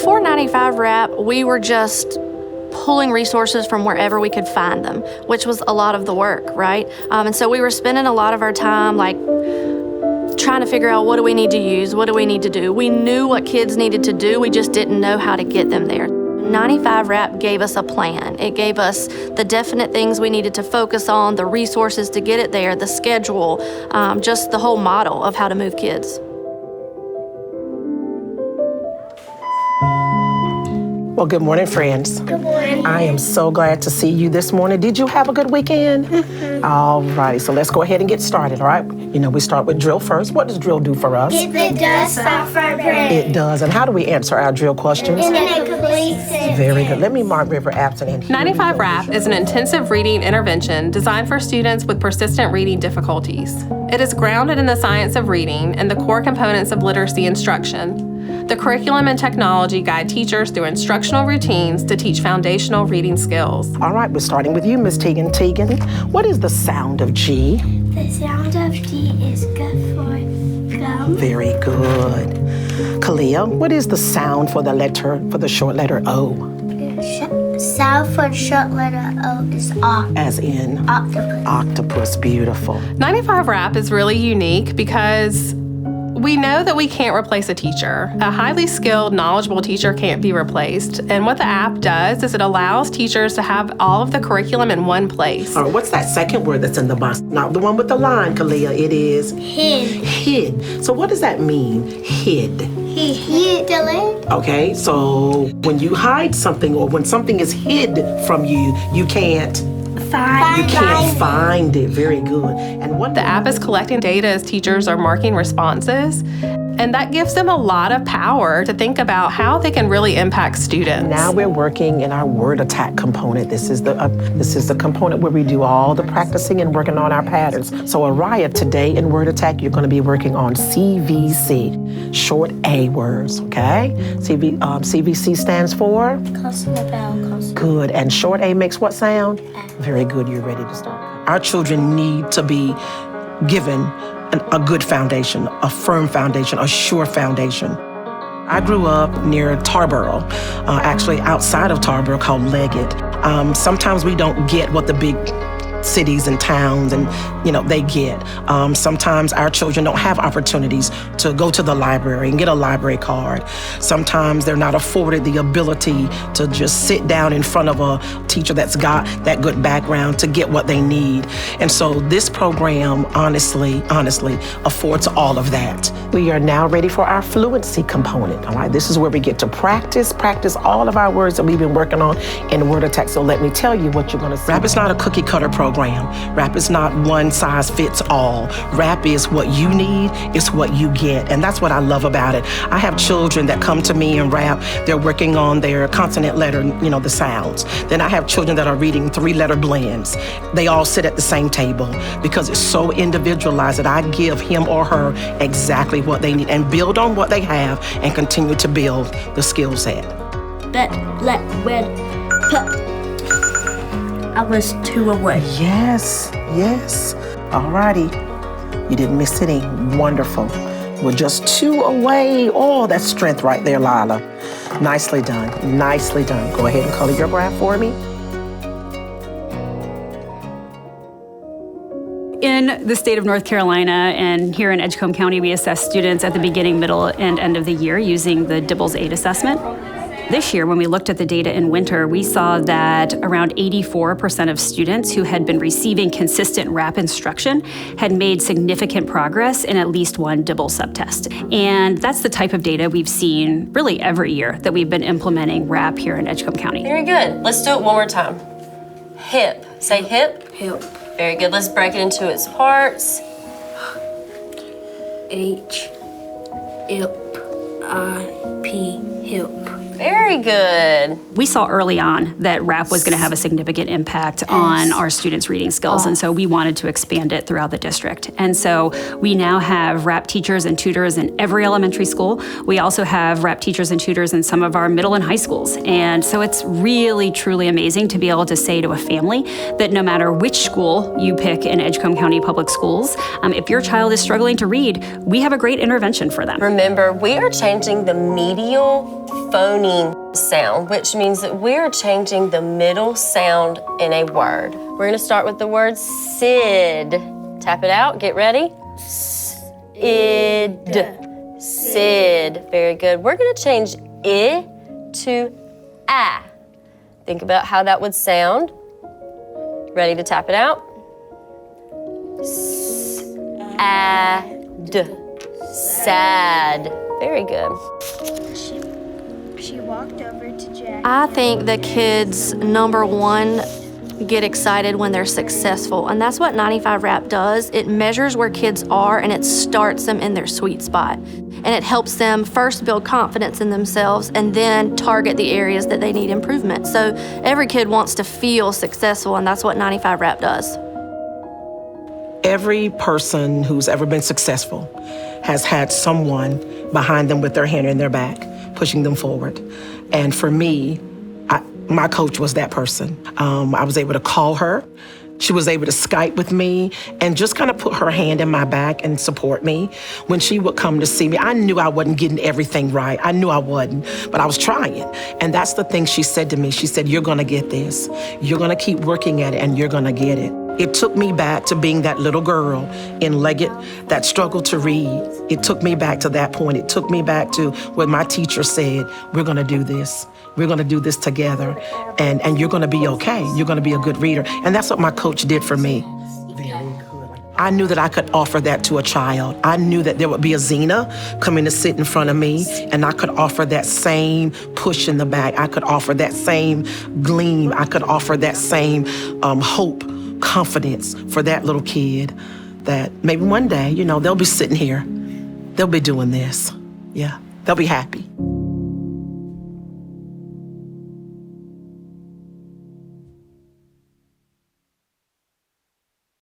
Before 95 RAP, we were just pulling resources from wherever we could find them, which was a lot of the work, right? And so we were spending a lot of our time like trying to figure out what do we need to use, what do we need to do. We knew what kids needed to do, we just didn't know how to get them there. 95 RAP gave us a plan. It gave us the definite things we needed to focus on, the resources to get it there, the schedule, just the whole model of how to move kids. Well, good morning, friends. Good morning. I am so glad to see you this morning. Did you have a good weekend? Mm-hmm. All righty, so let's go ahead and get started, all right? You know, we start with drill first. What does drill do for us? Get the dust off our brain. It does. And how do we answer our drill questions? In a complete sentence. Very good. Let me mark River absent. And 95 RAP is an intensive reading intervention designed for students with persistent reading difficulties. It is grounded in the science of reading and the core components of literacy instruction. The curriculum and technology guide teachers through instructional routines to teach foundational reading skills. All right, we're starting with you, Ms. Tegan. Tegan, what is the sound of G? The sound of G is good for gum. Very good. Kalia, what is the sound for the short letter O? Sound for the short letter O is O. As in? Octopus. Octopus, beautiful. 95 RAP is really unique because we know that we can't replace a teacher. A highly skilled, knowledgeable teacher can't be replaced. And what the app does is it allows teachers to have all of the curriculum in one place. All right, what's that second word that's in the box? Not the one with the line, Kalia. It is? Hid. Hid. So what does that mean, hid? He hid the lid. Okay, so when you hide something or when something is hid from you, you can't find it. Very good. And what the app is collecting data as teachers are marking responses, and that gives them a lot of power to think about how they can really impact students. Now we're working in our word attack component. This is the component where we do all the practicing and working on our patterns. So Araya, today in word attack, you're going to be working on CVC, short A words, okay? CVC stands for? Consonant, vowel, consonant. Good. And short A makes what sound? Very good. You're ready to start. Our children need to be given a good foundation, a firm foundation, a sure foundation. I grew up near Tarboro, actually outside of Tarboro, called Leggett. Sometimes we don't get what the big cities and towns and they get. Sometimes our children don't have opportunities to go to the library and get a library card. Sometimes they're not afforded the ability to just sit down in front of a teacher that's got that good background to get what they need. And so this program honestly affords all of that. We are now ready for our fluency component. All right, this is where we get to practice all of our words that we've been working on in word attack. So let me tell you what you're going to see. RAP is not a cookie cutter program. RAP is not one size fits all. RAP is what you need, it's what you get. And that's what I love about it. I have children that come to me in RAP, they're working on their consonant letter, the sounds. Then I have children that are reading 3-letter blends. They all sit at the same table because it's so individualized that I give him or her exactly what they need and build on what they have and continue to build the skill set. Bet, let, wed, put. I was 2 away. Yes. All righty. You didn't miss any. Wonderful. We're just 2 away. Oh, that's strength right there, Lila. Nicely done. Go ahead and color your graph for me. In the state of North Carolina and here in Edgecombe County, we assess students at the beginning, middle, and end of the year using the DIBELS 8 assessment. This year, when we looked at the data in winter, we saw that around 84% of students who had been receiving consistent RAP instruction had made significant progress in at least one DIBELS subtest. And that's the type of data we've seen really every year that we've been implementing RAP here in Edgecombe County. Very good. Let's do it one more time. Hip. Say hip. Hip. Very good. Let's break it into its parts. H, hip, I, P, hip. Very good. We saw early on that RAP was going to have a significant impact on our students' reading skills, and so we wanted to expand it throughout the district. And so we now have RAP teachers and tutors in every elementary school. We also have RAP teachers and tutors in some of our middle and high schools. And so it's really, truly amazing to be able to say to a family that no matter which school you pick in Edgecombe County Public Schools, if your child is struggling to read, we have a great intervention for them. Remember, we are changing the medial phone defining sound, which means that we're changing the middle sound in a word. We're gonna start with the word SID. Tap it out, get ready. Id. Sid. Very good. We're gonna change I to A. Think about how that would sound. Ready to tap it out? S-A-D. Sad. Very good. She walked over to Jack. I think the kids, number one, get excited when they're successful. And that's what 95 Rap does. It measures where kids are and it starts them in their sweet spot. And it helps them first build confidence in themselves and then target the areas that they need improvement. So every kid wants to feel successful, and that's what 95 Rap does. Every person who's ever been successful has had someone behind them with their hand in their back, pushing them forward. And for me, my coach was that person. I was able to call her. She was able to Skype with me and just kind of put her hand in my back and support me. When she would come to see me, I knew I wasn't getting everything right. I knew I wasn't, but I was trying. And that's the thing she said to me. She said, "You're gonna get this. You're gonna keep working at it and you're gonna get it." It took me back to being that little girl in Leggett that struggled to read. It took me back to that point. It took me back to what my teacher said, "We're gonna do this. We're gonna do this together, and you're gonna be okay. You're gonna be a good reader." And that's what my coach did for me. I knew that I could offer that to a child. I knew that there would be a Zena coming to sit in front of me, and I could offer that same push in the back. I could offer that same gleam. I could offer that same hope, confidence for that little kid that maybe one day, they'll be sitting here. They'll be doing this. Yeah, they'll be happy.